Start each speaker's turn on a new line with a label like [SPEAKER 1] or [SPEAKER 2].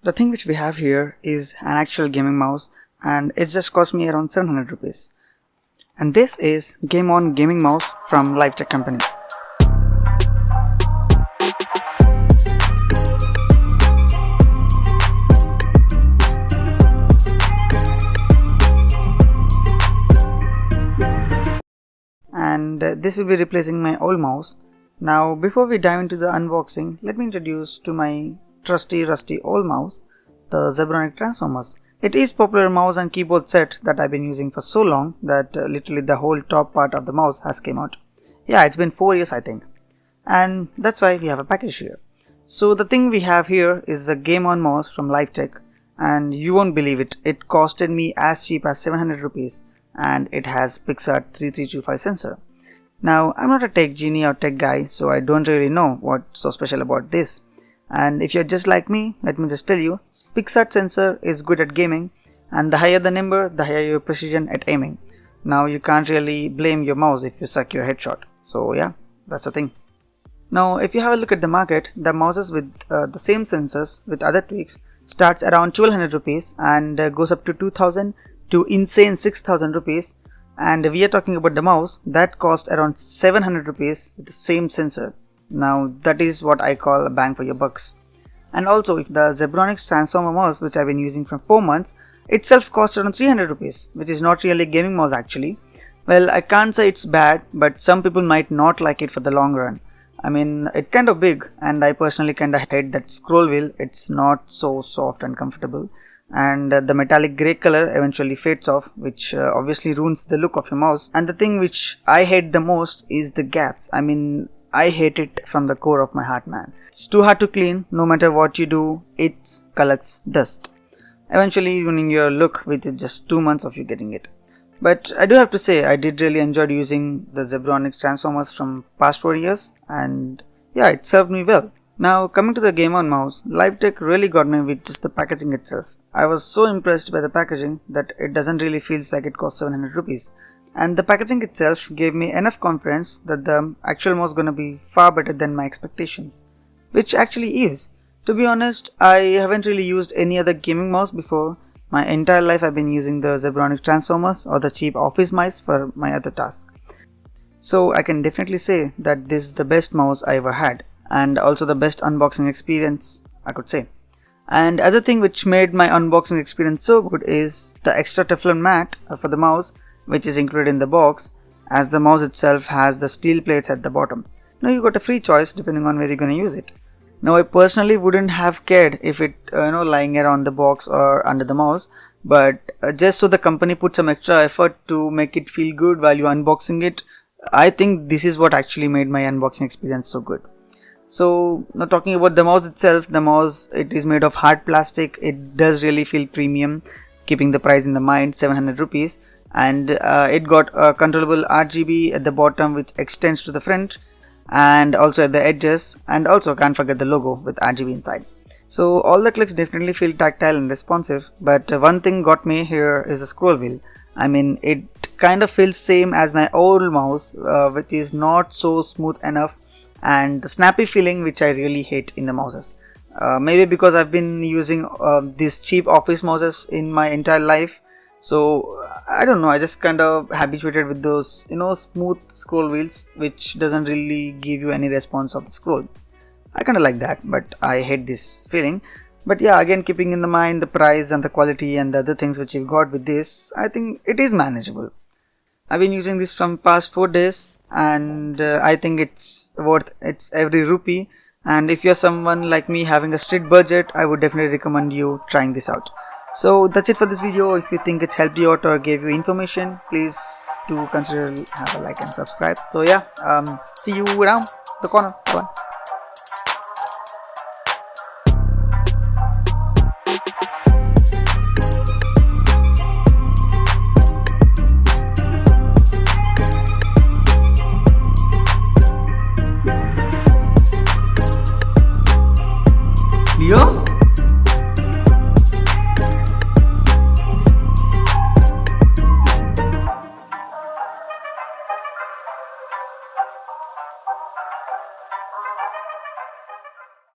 [SPEAKER 1] The thing which we have here is an actual gaming mouse, and it just cost me around 700 rupees. And this is Game On gaming mouse from Lifetech company. And this will be replacing my old mouse. Now before we dive into the unboxing, let me introduce to my trusty rusty old mouse, the Zebronic Transformers. It is popular mouse and keyboard set that I've been using for so long that literally the whole top part of the mouse has came out. Yeah, it's been 4 years I think. And that's why we have a package here. So the thing we have here is a Game On mouse from Lifetech, and you won't believe it, it costed me as cheap as 700 rupees and it has PicsArt 3325 sensor. Now I'm not a tech genie or tech guy, so I don't really know what's so special about this. And if you're just like me, let me just tell you, PicsArt sensor is good at gaming, and the higher the number, the higher your precision at aiming. Now you can't really blame your mouse if you suck your headshot. So yeah, that's the thing. Now if you have a look at the market, the mouses with the same sensors with other tweaks starts around 1200 rupees and goes up to 2000 to insane 6000 rupees. And we are talking about the mouse that cost around 700 rupees with the same sensor. Now that is what I call a bang for your bucks. And also, if the Zebronic Transformer mouse, which I've been using for 4 months, itself costs around 300 rupees, which is not really a gaming mouse actually. Well, I can't say it's bad, but some people might not like it for the long run. I mean, it's kind of big, and I personally kind of hate that scroll wheel. It's not so soft and comfortable, and the metallic grey color eventually fades off, which obviously ruins the look of your mouse. And the thing which I hate the most is the gaps. I mean, I hate it from the core of my heart, man. It's too hard to clean. No matter what you do, it collects dust, eventually ruining your look with just 2 months of you getting it. But I do have to say, I did really enjoy using the Zebronic Transformers from past 4 years, and yeah, it served me well. Now coming to the Game On mouse, Lifetech really got me with just the packaging itself. I was so impressed by the packaging that it doesn't really feel like it cost 700 rupees. And the packaging itself gave me enough confidence that the actual mouse is gonna be far better than my expectations. Which actually is. To be honest, I haven't really used any other gaming mouse before. My entire life I've been using the Zebronic Transformers or the cheap office mice for my other tasks. So I can definitely say that this is the best mouse I ever had, and also the best unboxing experience I could say. And other thing which made my unboxing experience so good is the extra Teflon mat for the mouse, which is included in the box, as the mouse itself has the steel plates at the bottom. Now you got a free choice depending on where you're gonna use it. Now I personally wouldn't have cared if it lying around the box or under the mouse, but just so the company put some extra effort to make it feel good while you unboxing it, I think this is what actually made my unboxing experience so good. So now talking about the mouse itself, the mouse, it is made of hard plastic. It does really feel premium, keeping the price in the mind, 700 rupees. And it got a controllable RGB at the bottom which extends to the front and also at the edges, and also can't forget the logo with RGB inside. So all the clicks definitely feel tactile and responsive, but one thing got me here is the scroll wheel. I mean, it kind of feels same as my old mouse, which is not so smooth enough, and the snappy feeling which I really hate in the mouses. Maybe because I've been using these cheap office mouses in my entire life. So I don't know, I just kind of habituated with those smooth scroll wheels which doesn't really give you any response of the scroll. I kind of like that, but I hate this feeling. But yeah, again, keeping in the mind the price and the quality and the other things which you've got with this, I think it is manageable. I've been using this from past 4 days, and I think it's worth its every rupee. And if you're someone like me having a strict budget, I would definitely recommend you trying this out. So that's it for this video. If you think it's helped you out or gave you information, please do consider have a like and subscribe. So yeah, see you around the corner. Bye. Leo?